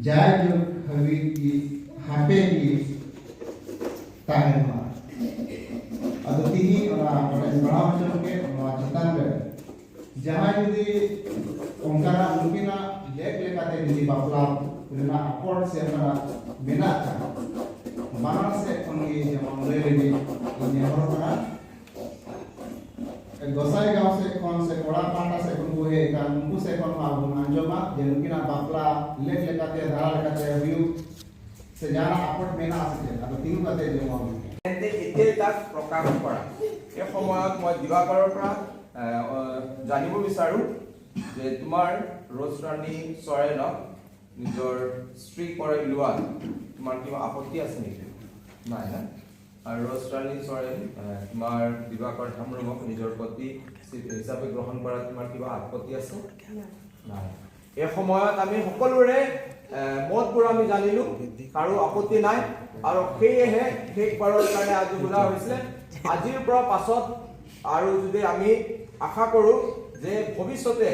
जायजुग हवी की हापे की ताहेमा अदतिही और बड़ा बच्चों के चेतन में जहाँ यदि उनका लुकिना लेक लेकाते यदि बापला पुलिना अपोर्ट से अपना बिना था बानर से उनकी जब ले लेगी उन्हें और अपना गोसाई गांव से कौन से कोड़ा पांडा से उनको है का उनको से कौन मालूम अंजोमा जेनुकिना बापला लेक लेकाते धारा लेकाते व्यू से जाना अपोर्ट में ना आ सकते अब तीनों का जो मालूम তেন্তে এতিয়া তাক প্ৰকাশ কৰা এই সময়ত মই দিবাকৰৰ পৰা জানিব বিচাৰো যে তোমাৰ ৰজৰাণী চৰেণক নিজৰ স্ত্ৰী কৰি লোৱা তোমাৰ কিবা আপত্তি আছে নেকি নাই না আৰু ৰজৰাণী চৰেণ তোমাৰ দিবাকৰ ধামৰুমক নিজৰ পতি হিচাপে গ্ৰহণ কৰা তোমাৰ কিবা আপত্তি আছে নাই এই সময়ত আমি সকলোৰে মতবোৰ আমি জানিলো কাৰো আপত্তি নাই আৰু সেইহে শেষবাৰৰ কাৰণে আজি বুলা হৈছে আজিৰ পৰা পাছত আৰু যদি আমি আশা কৰো যে ভৱিষ্যতে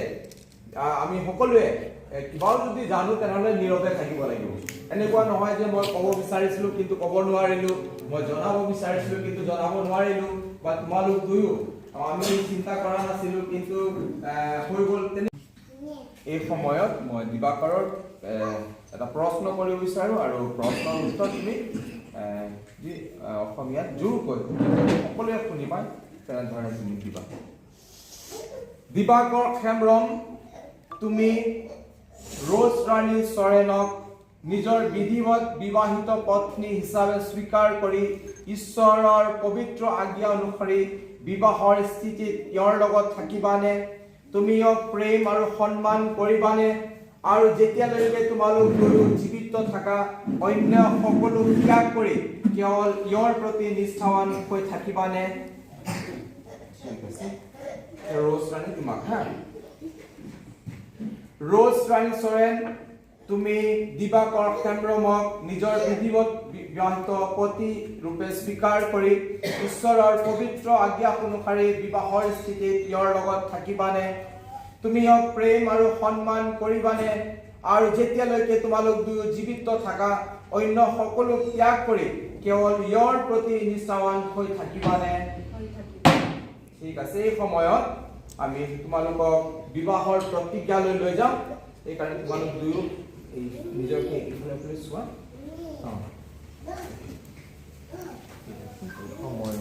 আমি সকলোৱে কিবা যদি জানো তেনেহলে নীৰৱে থাকিব লাগিব এনেকুৱা নহয় যে মই ক'ব বিচাৰিছিলো কিন্তু ক'ব নোৱাৰিলো মই জনাব বিচাৰিছিলো কিন্তু জনাব নোৱাৰিলো বা তোমালোক দুয়ো আমি চিন্তা কৰা নাছিলো কিন্তু হৈ গ'ল এই সময়ত মই দিবাকৰৰ এটা প্ৰশ্ন কৰিব বিচাৰো আৰু প্ৰশ্নৰ উত্তৰ তুমি যি অসমীয়াত জোৰকৈ সকলোৱে শুনি পায় তেনেধৰণে তুমি দিবা দিবাকৰ খেমৰম তুমি ৰজৰাণী চৰেণক নিজৰ বিধিবদ্ধ বিবাহিত পত্নী হিচাপে স্বীকাৰ কৰি ঈশ্বৰৰ পবিত্ৰ আজ্ঞা অনুসৰি বিবাহৰ স্থিতিত ইয়াৰ লগত থাকিবানে তুমি প্ৰেম আৰু সন্মান কৰিবানে আৰু যেতিয়ালৈকে তোমালোক দুয়ো জীৱিত থাকা অন্য সকলো ত্যাগ কৰি কেৱল ইয়াৰ প্ৰতি নিষ্ঠাৱান হৈ থাকিবানে ৰজৰাণী তোমাক ৰজৰাণী চৰেণ তুমি দিবাকৰ খেমৰমক নিজৰ বিধিবদ্ধ বিবাহিত পতি ৰূপে স্বীকাৰ কৰি ঈশ্বৰৰ পবিত্ৰ আজ্ঞা অনুসৰি বিবাহৰ স্থিতিত ইয়াৰ লগত থাকিবানে তুমি প্ৰেম আৰু সন্মান কৰিবানে আৰু যেতিয়ালৈকে তোমালোক দুয়ো জীৱিত থাকা অন্য সকলো ত্যাগ কৰি কেৱল ইয়াৰ প্ৰতি নিষ্ঠাৱান হৈ থাকিবানে ঠিক আছে এই সময়ত আমি তোমালোকক বিবাহৰ প্ৰতিজ্ঞালৈ লৈ যাম এই কাৰণে তোমালোক দুয়ো এই নিজকে ইফালে চোৱা সময়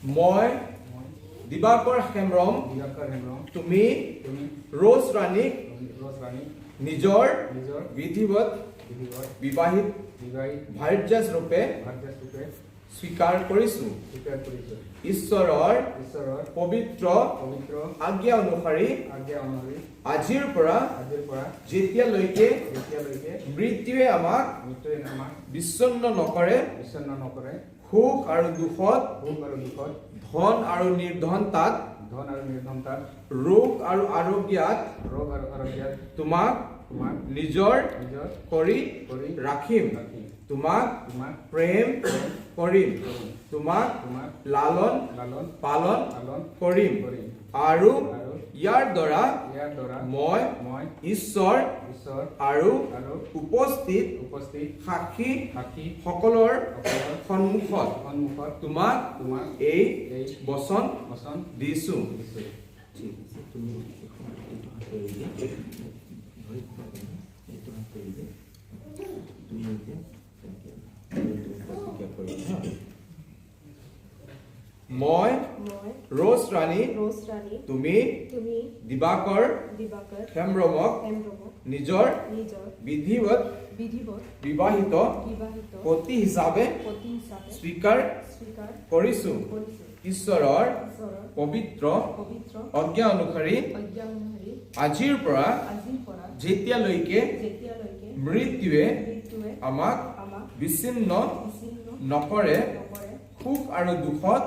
মই দিবাকৰ হেমৰম তুমি ৰজৰাণীক নিজৰ বিধিবদ্ধ বিবাহিত ভাৰ্যাস ৰূপে স্বীকাৰ কৰিছো ঈশ্বৰৰ পবিত্ৰ আজ্ঞা অনুসৰি আজিৰ পৰা যেতিয়ালৈকে মৃত্যুৱে আমাক বিচ্ছিন্ন নকৰে সুখ আৰু দুখত ধন আৰু নিৰ্ধনতাত ৰোগ আৰু আৰোগ্যাত তোমাক নিজৰ কৰি ৰাখিম তোমাক প্ৰেম কৰিম তোমাক লালন পালন কৰিম আৰু ইয়াৰ দ্বাৰা মই ঈশ্বৰ আৰু উপস্থিত সাক্ষী সকলৰ সন্মুখত তোমাক এই বচন দিছো মই ৰজৰাণী তুমি দিবাকৰ খেমৰমক নিজৰ বিধিবদ্ধ বিবাহিত পতি হিচাপে স্বীকাৰ কৰিছো ঈশ্বৰৰ পবিত্ৰ আজ্ঞা অনুসৰি আজিৰ পৰা যেতিয়ালৈকে মৃত্যুৱে আমাক বিচ্ছিন্ন নকৰে সুখ আৰু দুখত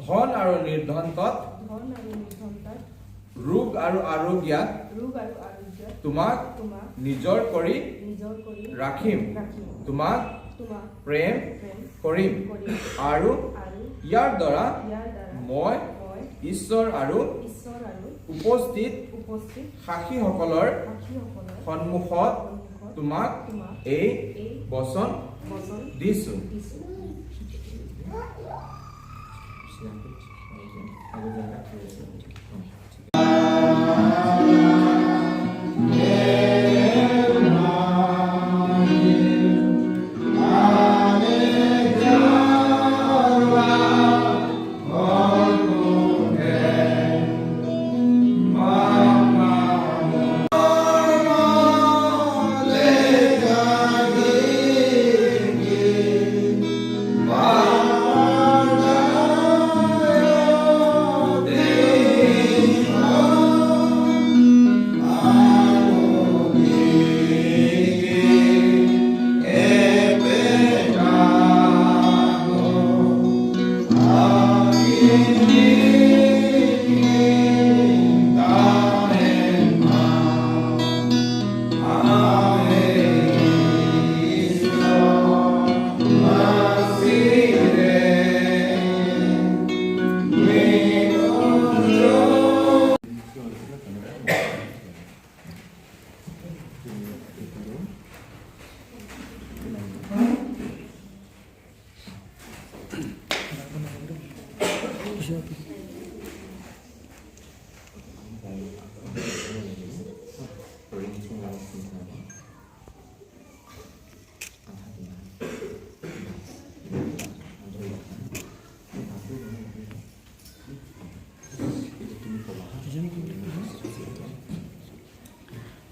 ধন আৰু নিৰ্ধনতাত ৰোগ আৰু আৰোগ্যাত তোমাক নিজৰ কৰি ৰাখিম তোমাক প্ৰেম কৰিম আৰু ইয়াৰ দ্বাৰা মই ঈশ্বৰ আৰু উপস্থিত সাক্ষীসকলৰ সন্মুখত তোমাক এই বচন দিছো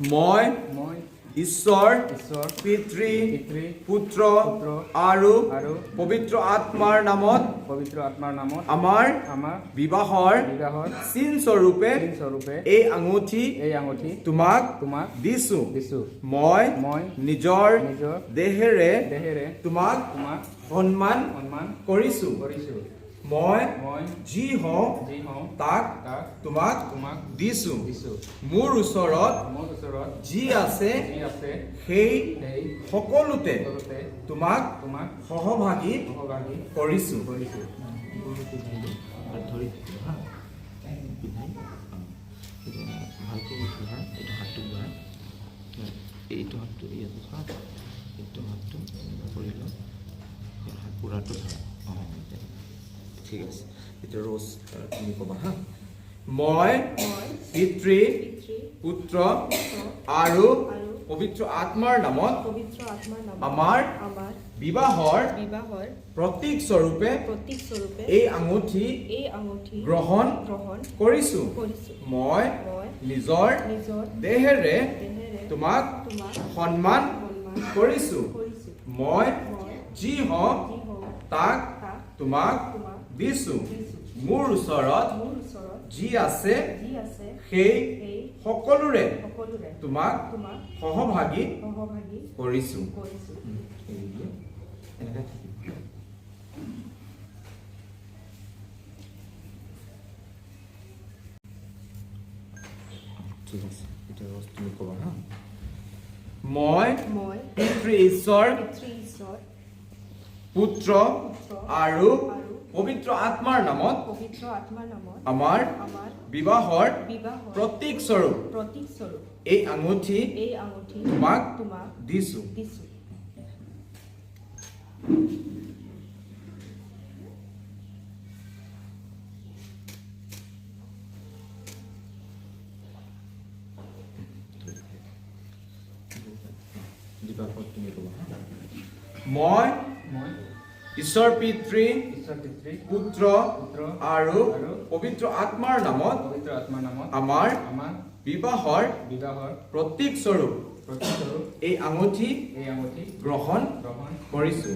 মই ঈশ্বৰ পিতৃ পুত্ৰ আৰু পবিত্ৰ আত্মাৰ নামত আমাৰ বিবাহৰ চিন স্বৰূপে এই আঙুঠি তোমাক দিছো মই নিজৰ দেহেৰে তোমাক সন্মান কৰিছো মই যি হওঁ তাক তোমাক দিছো মোৰ ওচৰত যি আছে সেই সকলোতে তোমাক সহভাগী কৰিছো এইটো হাতটো ইয়াতে ধৰা এইটো হাতটো কৰি লওঁ পুৰাটো ধৰা ঠিক আছে এতিয়া ৰ'জ তুমি ক'বা হা মই পিতৃ পুত্ৰ আৰু পবিত্ৰ আত্মাৰ নামত আমাৰ বিবাহৰ প্ৰতীক স্বৰূপে এই আঙুঠি গ্ৰহণ কৰিছো মই নিজৰ দেহেৰে তোমাক সন্মান কৰিছো মই যি হওঁ তাক তোমাক দিছো মোৰ ওচৰত যি আছে সেই সকলোৰে তোমাক সহভাগী কৰিছো ঠিক আছে এতিয়া ৰ'জ তুমি ক'বা হা মই পিতৃ ঈশ্বৰ পুত্ৰ আৰু পবিত্ৰ আত্মাৰ নামত আমাৰ বিবাহৰ প্ৰতীক স্বৰূপ এই আঙুঠি তোমাক দিছো মই ঈশ্বৰ পিতৃ পুত্ৰ আৰু পবিত্ৰ আত্মাৰ নামত আমাৰ বিবাহৰ প্ৰতীক স্বৰূপ এই আঙুঠি গ্ৰহণ কৰিছো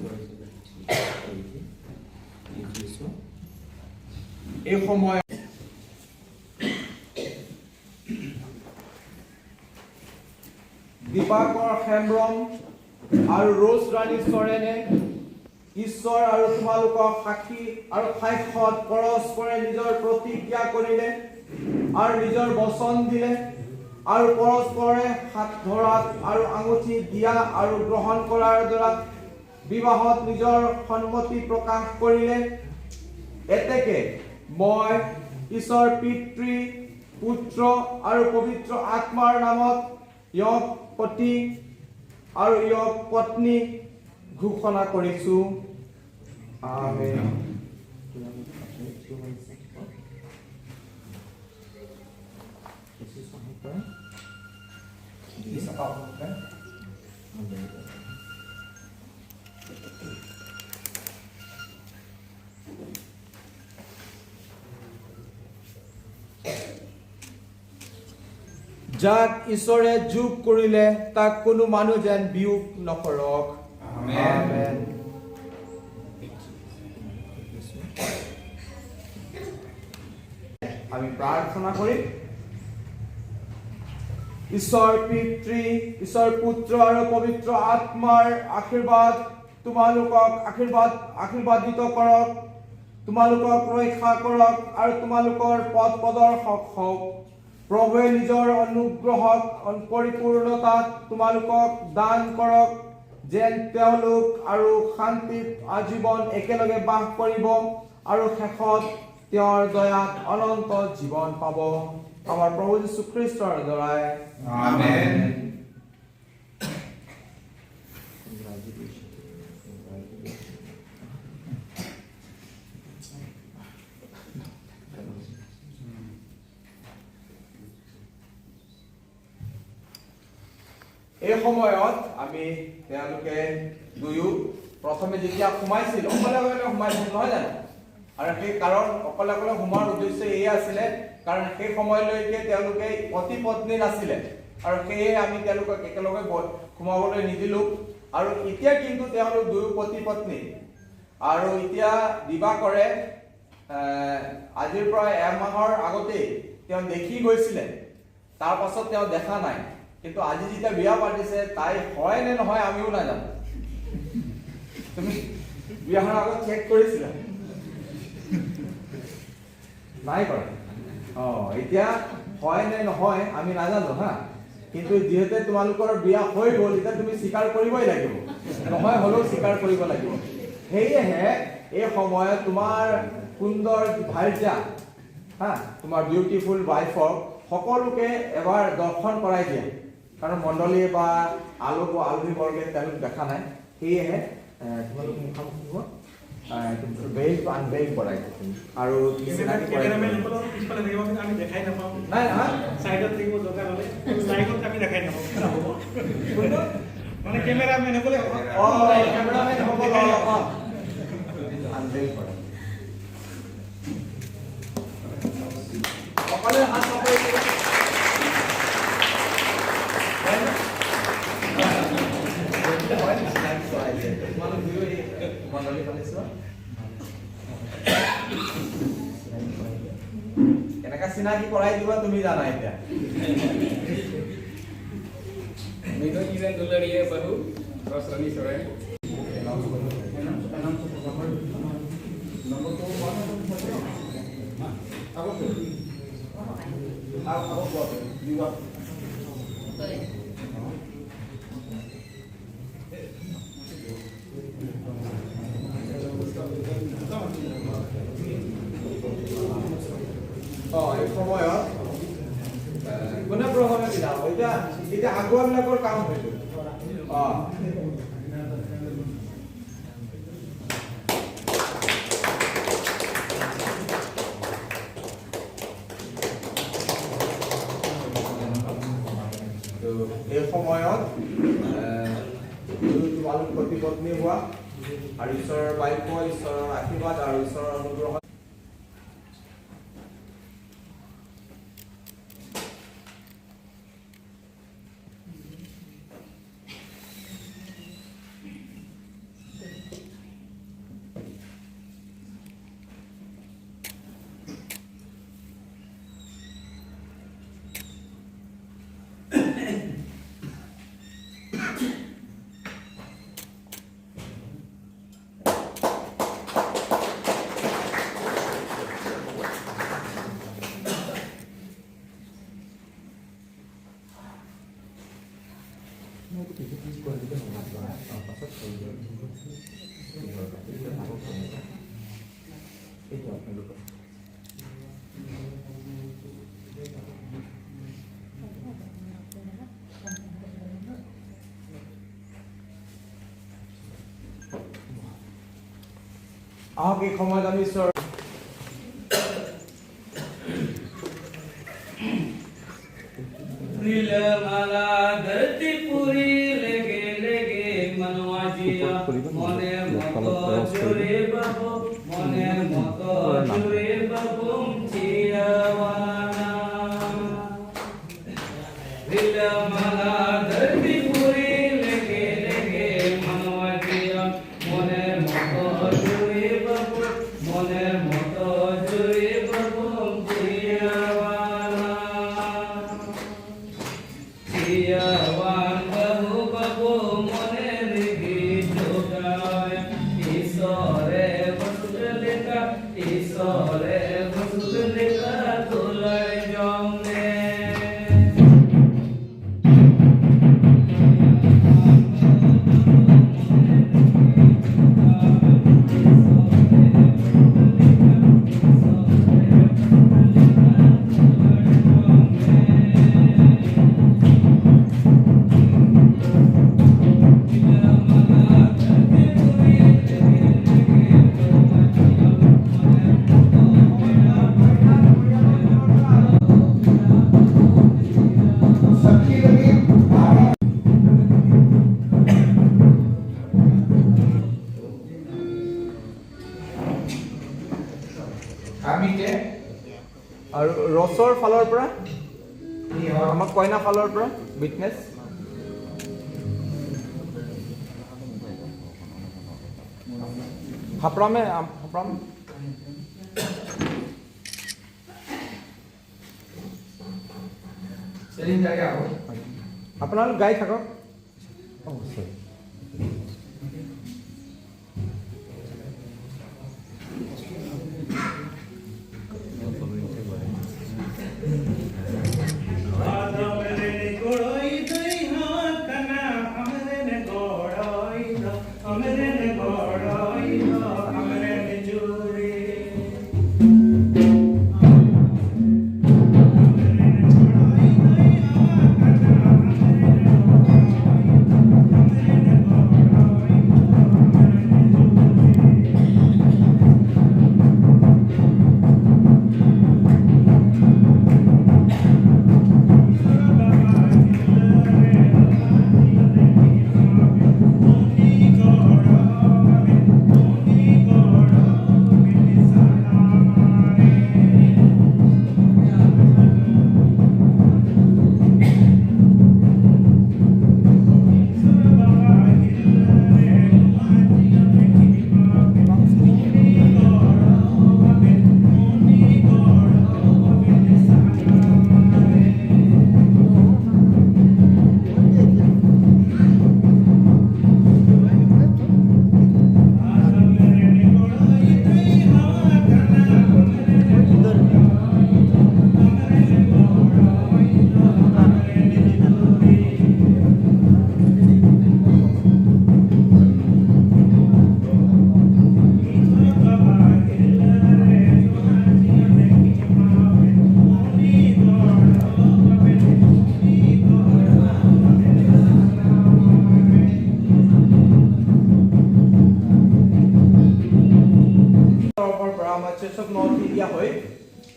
এই সময় দীপাকৰ হেমব্ৰম আৰু ৰ'জ ৰাণী চৰেনে ঈশ্বৰ আৰু তোমালোকক সাক্ষী আৰু সাক্ষ্যত পৰস্পৰে নিজৰ প্ৰতিজ্ঞা কৰিলে আৰু নিজৰ বচন দিলে আৰু পৰস্পৰে হাত ধৰাত আৰু আঙুঠি দিয়া আৰু গ্ৰহণ কৰাৰ দ্বাৰা বিবাহত নিজৰ সন্মতি প্ৰকাশ কৰিলে। এতেকে মই ঈশ্বৰ পিতৃ পুত্ৰ আৰু পবিত্ৰ আত্মাৰ নামত ইয়ক পতি আৰু ইয়ক পত্নী ঘোষণা কৰিছো। আমেন। যাক ঈশ্বৰে যোগ কৰিলে তাক কোনো মানুহ যেন বিয়োগ নকৰক। আমেন। আমি প্ৰাৰ্থনা কৰিম। ঈশ্বৰ পিতৃ, ঈশ্বৰ পুত্ৰ আৰু পবিত্ৰ আত্মাৰ আশীৰ্বাদ তোমালোকক আশীৰ্বাদিত কৰক, তোমালোকক ৰক্ষা কৰক আৰু তোমালোকৰ পথ প্ৰদৰ্শক হওক। প্ৰভুৱে নিজৰ অনুগ্ৰহক পৰিপূৰ্ণতাত তোমালোকক দান কৰক, যেন তেওঁলোক আৰু শান্তিত আজীৱন একেলগে বাস কৰিব আৰু শেষত তেওঁৰ দয়াত অনন্ত জীৱন পাব। আমাৰ প্ৰভু যীশু খ্ৰীষ্টৰ দ্বাৰাই। আমেন। এই সময়ত আমি তেওঁলোকে দুয়ো প্ৰথমে যেতিয়া সোমাইছিল অকলে অকলে সোমাইছিল নহয় জানো? আৰু সেই কাৰণ অকলে অকলে সোমোৱাৰ উদ্দেশ্য এই আছিলে কাৰণ সেই সময়লৈকে তেওঁলোকে পতি পত্নী নাছিলে আৰু সেয়ে আমি তেওঁলোকক একেলগে সোমাবলৈ নিদিলো। আৰু এতিয়া কিন্তু তেওঁলোক দুয়ো পতি পত্নী আৰু এতিয়া বিবাহ কৰে। আজিৰ পৰা এমাহৰ আগতেই তেওঁ দেখি গৈছিলে, তাৰ পাছত তেওঁ দেখা নাই। কিন্তু আজি যেতিয়া বিয়া পাতিছে তাই হয় নে নহয় আমিও নাজানো। তুমি বিয়াৰ আগত চেক কৰিছিলা? নাই কৰা। এতিয়া হয় নে নহয় আমি নাজানো হা। কিন্তু যিহেতু তোমালোকৰ বিয়া হৈ গ'ল এতিয়া তুমি স্বীকাৰ কৰিবই লাগিব, নহয় হ'লেও স্বীকাৰ কৰিব লাগিব। সেয়েহে এই সময়ত তোমাৰ সুন্দৰ ভাৰ্যা হা, তোমাৰ বিউটিফুল ৱাইফক সকলোকে এবাৰ দৰ্শন কৰাই দিয়া, কাৰণ মণ্ডলী বা আলহী বৰ্গে তেওঁলোক দেখা নাই। সেয়েহে তোমালোক মুখামুখি বেল আনবেল কৰাই আৰু নাই সাইডত থাকিব দৰকাৰ হ'লে সাইডত আমি দেখাই নাপাওঁ মানে কেমেৰামেন হ'বলে কেমেৰামেন হ'ব আনবেল কৰে সকলোৱে হাত চাপৰি মণ্ডলী পালিছো এনেকা চিনাকি কৰাই দিবা তুমি জানা। এতিয়া Nito izin dulu dia baru terus Rani sore. এই সময়ত কোনে প্ৰথমে দিলা? এতিয়া আগুৱাবিলাকৰ কাম হয়তো এই সময়ত তোমালোক পতি পত্নী হোৱা আৰু ঈশ্বৰৰ বাক্য, ঈশ্বৰৰ আশীৰ্বাদ আৰু ঈশ্বৰৰ অনুগ্ৰহ আহক এই সময়ত আমি ঈশ্বৰ নীলমালা ধরতি পুরি লেগে লেগে মনवा जिया মনে মতো জুড়ে বাবু মনে মতো জুড়ে বাবু চিয়াওয়ানা নীলমালা ধরতি পুরি লেগে লেগে মনवा जिया মনে মতো জুড়ে বাবু মনে মতো জুড়ে বাবু চিয়াওয়ানা চিয়াওয়ান বাবু বাবু মনে রেখে যোগায় ঈশ্বরে বসুত লেখা ঈশ্বরে বসুত লেখা তোলায় জমে सबकी लगी আমিতে আৰু ৰছৰ ফালৰ পৰা আমাৰ কইনা ফালৰ পৰা উইটনেছ হাপৰামে হাপৰাম আপোনালোক গাই থাকক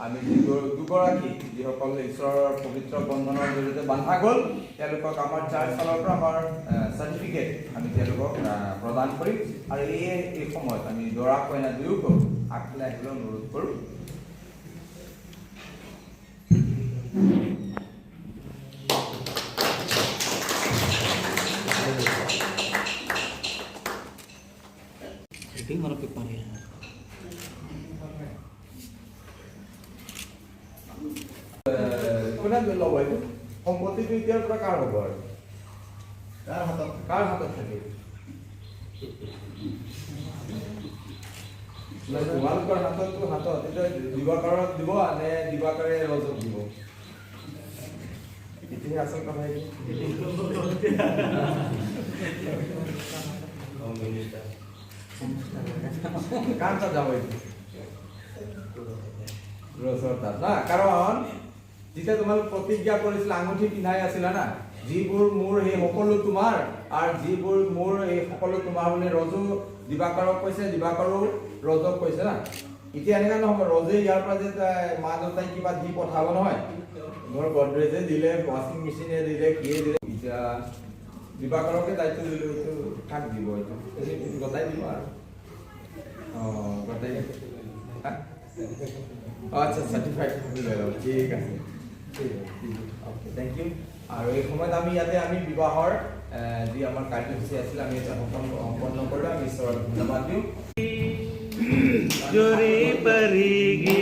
আমি দুগৰাকী যিসকল ঈশ্বৰৰ পবিত্ৰ বন্ধনৰ জৰিয়তে বান্ধা গ'ল তেওঁলোকক আমাৰ চাৰ্চ ফালৰ পৰা আমাৰ চাৰ্টিফিকেট আমি তেওঁলোকক প্ৰদান কৰিম আৰু এই সময়ত আমি দৰা কইনা দুয়োকো আগফালে আহিবলৈ অনুৰোধ কৰোঁ mana paper ya কোনে ল'ব এইটো সম্পত্তিটো এতিয়াৰ পৰা কাৰ হ'ব আৰু কাৰ হাতত থাকে তোমালোকৰ হাততটো হাতত এতিয়া দিবাকাৰক দিব নে দিবাকাৰে ৰজক দিব এতিয়াহে আচল কথা কাৰ তাত যাব এইটো ৰছৰ তাত না কাৰণ যেতিয়া তোমালোক প্ৰতিজ্ঞা কৰিছিলা আঙুঠি পিন্ধাই আছিলা না যিবোৰ মোৰ সেই সকলো তোমাৰ আৰু যিবোৰ মোৰ এই সকলো তোমাৰ বুলি ৰজু দিবাকৰক কৈছে দিবাকৰো ৰজক কৈছে না এতিয়া এনেকুৱা নহ'ব ৰজে ইয়াৰ পৰা যে মা দেউতাই কিবা দি পঠাব নহয় ধৰ গডৰেজে দিলে ৱাশ্বিং মেচিনে দিলে কিয়ে দিলে এতিয়া দিবাকৰকে দায়িত্ব দিলোঁ এইটো কাক দিব এইটো গতাই দিব আৰু অঁ গতাই আচ্ছা চাৰ্টিফাইড লৈ ল'ব ঠিক আছে অ'কে থেংক ইউ আৰু এই সময়ত আমি ইয়াতে আমি বিবাহৰ যি আমাৰ কাৰ্যসূচী আছিল আমি এটা সম্পন্ন কৰিলোঁ আমি ঈশ্বৰক ধন্যবাদ দিওঁ জৰি পৰিগি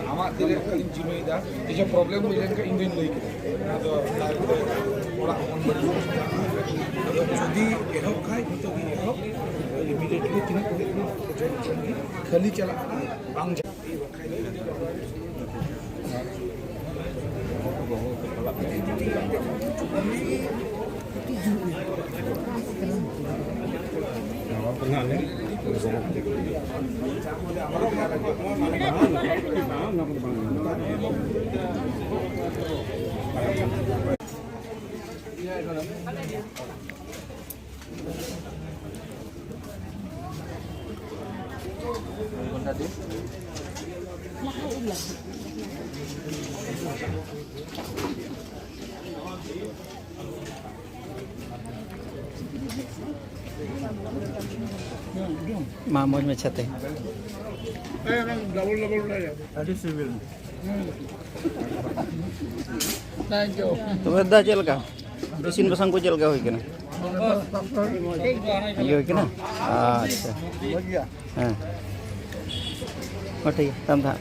आमाक दिले खाली जिम्मेदार ये प्रॉब्लम हुई लेकिन इंडियन लई तो बड़ा जदी एहब खाय तो एहब इमीडिएटली तीन खाली चला बांग मामूल में छते डबल सिविल थैंक यू तो बदा चलका इसिन बसंग को चलका होई केना ये होई केना अच्छा हां ठीक है तम था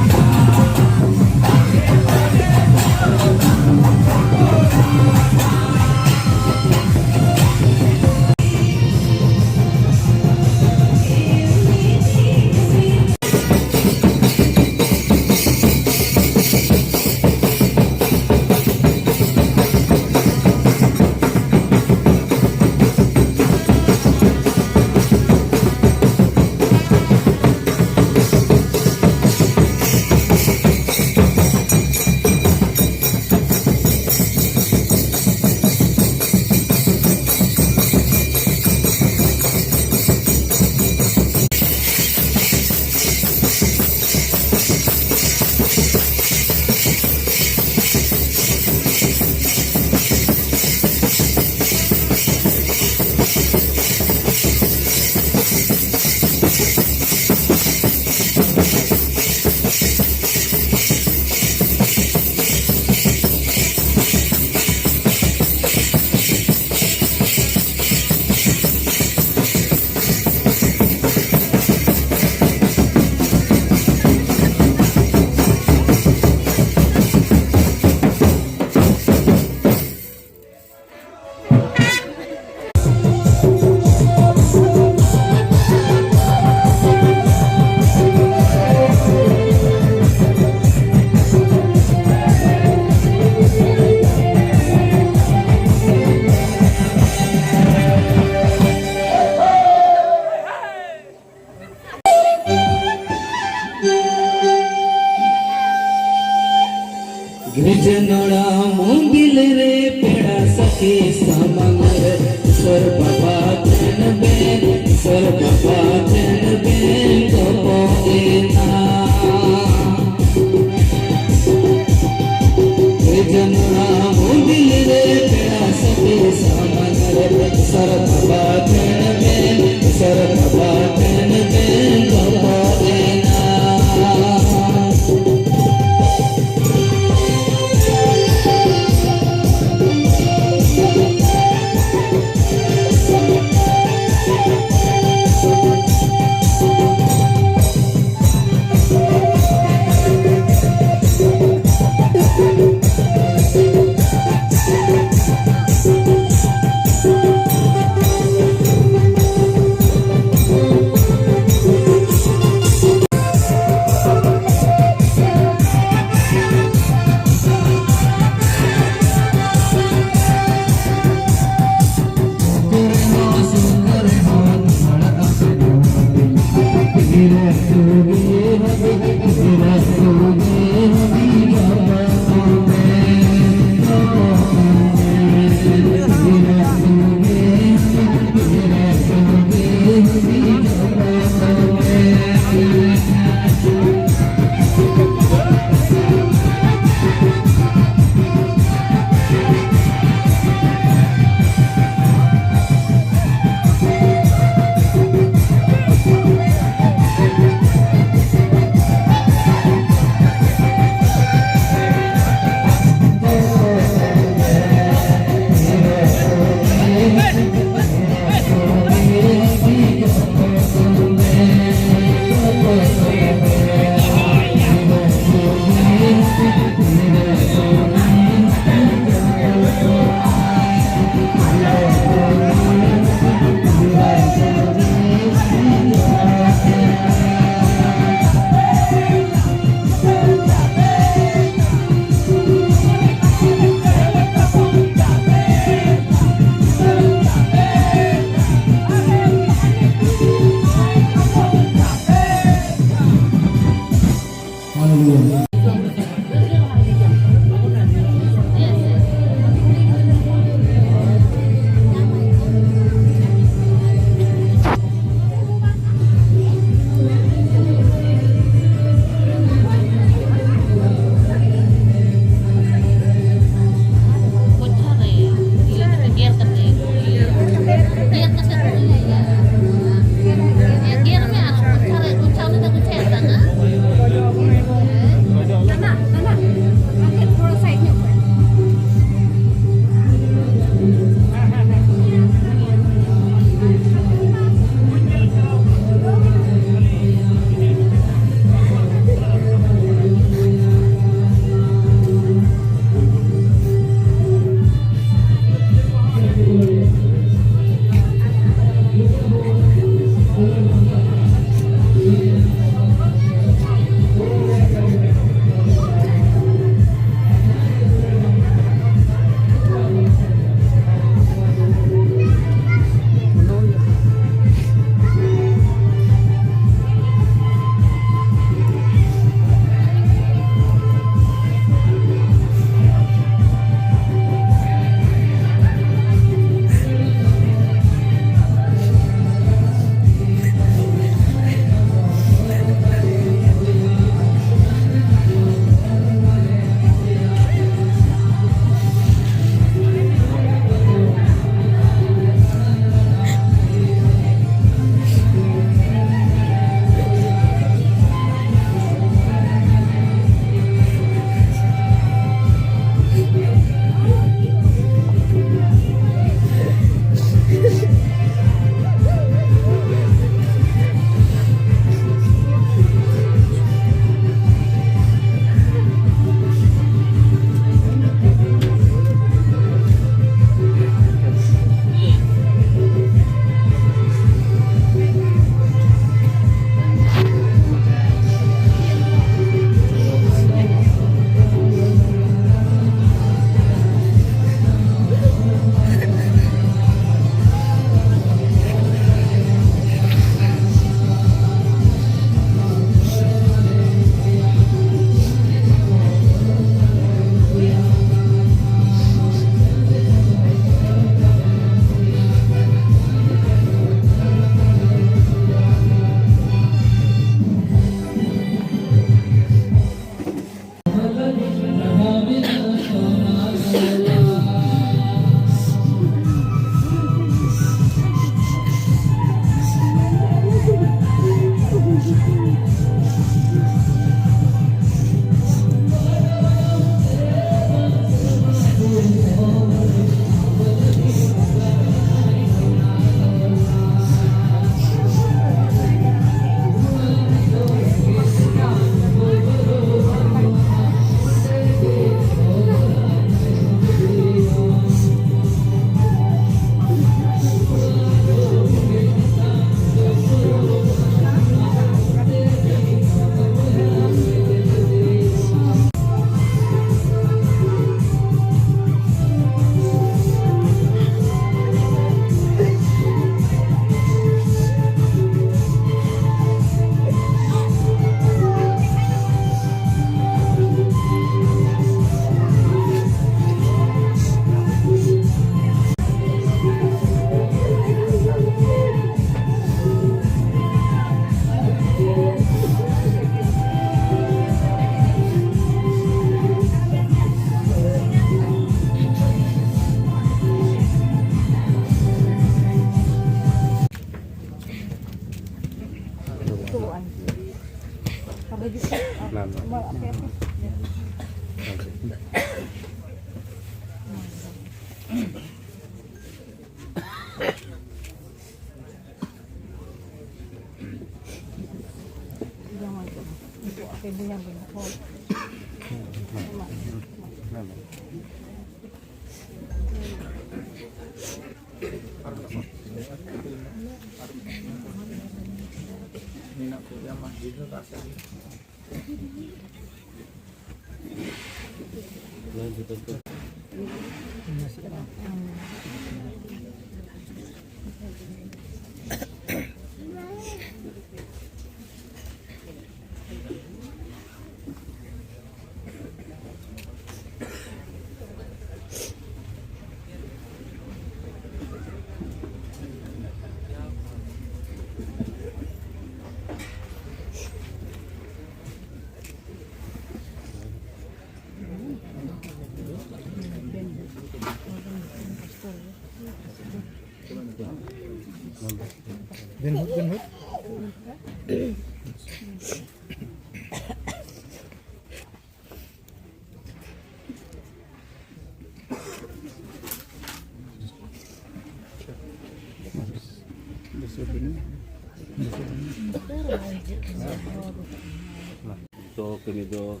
तो kami do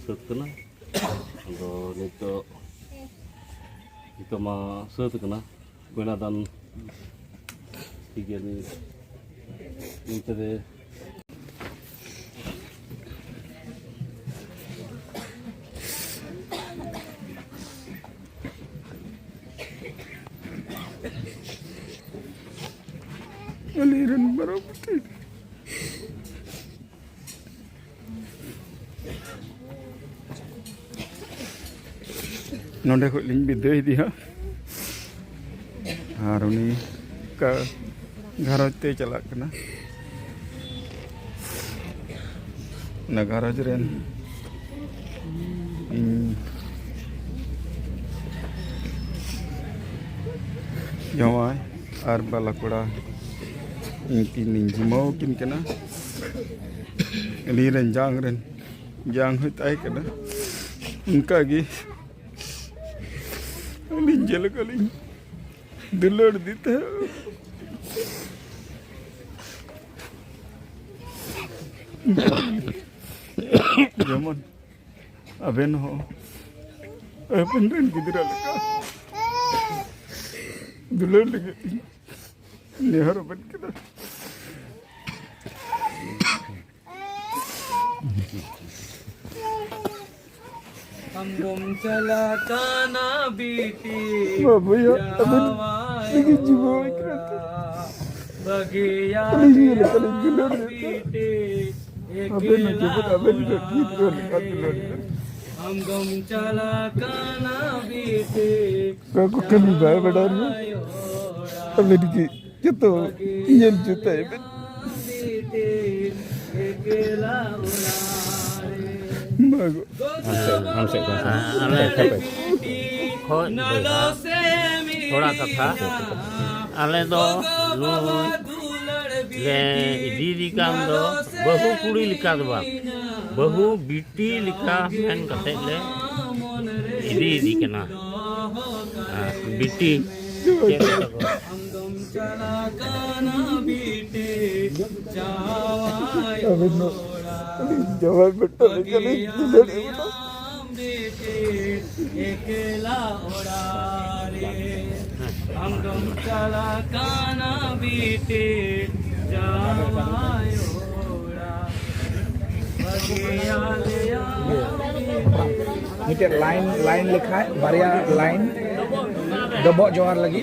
terkena, do nito ma terkena, kena dan tiga ni nito de aliran barang. नोंडे को लिंक बिदय दिया और उन्हीं का घरज ते चला करना न घरज रेन जवाई और बालकोड़ा इनकी निंजिमाओ किन करना लीरन जांग होता है करना उनका की जल कली दुलड़ देता है जमन अबेन हो अपन रन किधर लगा दुलड़ लगे नेहर अपन किधर हम गुम चला काना बीती भैया अबेन लगी जीवो बगिया बीते अबेन जीवो अबेन किधर लगा हम गुम चला काना बीते को कमी बाय बड़ा अबेन की कितो ये जुता है बीते अकेला हमसे थोड़ा सा था आले दो ले दीदी काम दो बहु कुड़ी लिखा दो बहु बिटी लिखा मैन कते ले दीदी के ना बिटी जवाब बेटा निकले अकेला ओड़ा रे हम गम चला काना बीते जावायोड़ा बगिया लिया नीचे लाइन लिखा है बारिया लाइन डबो जोहार लगी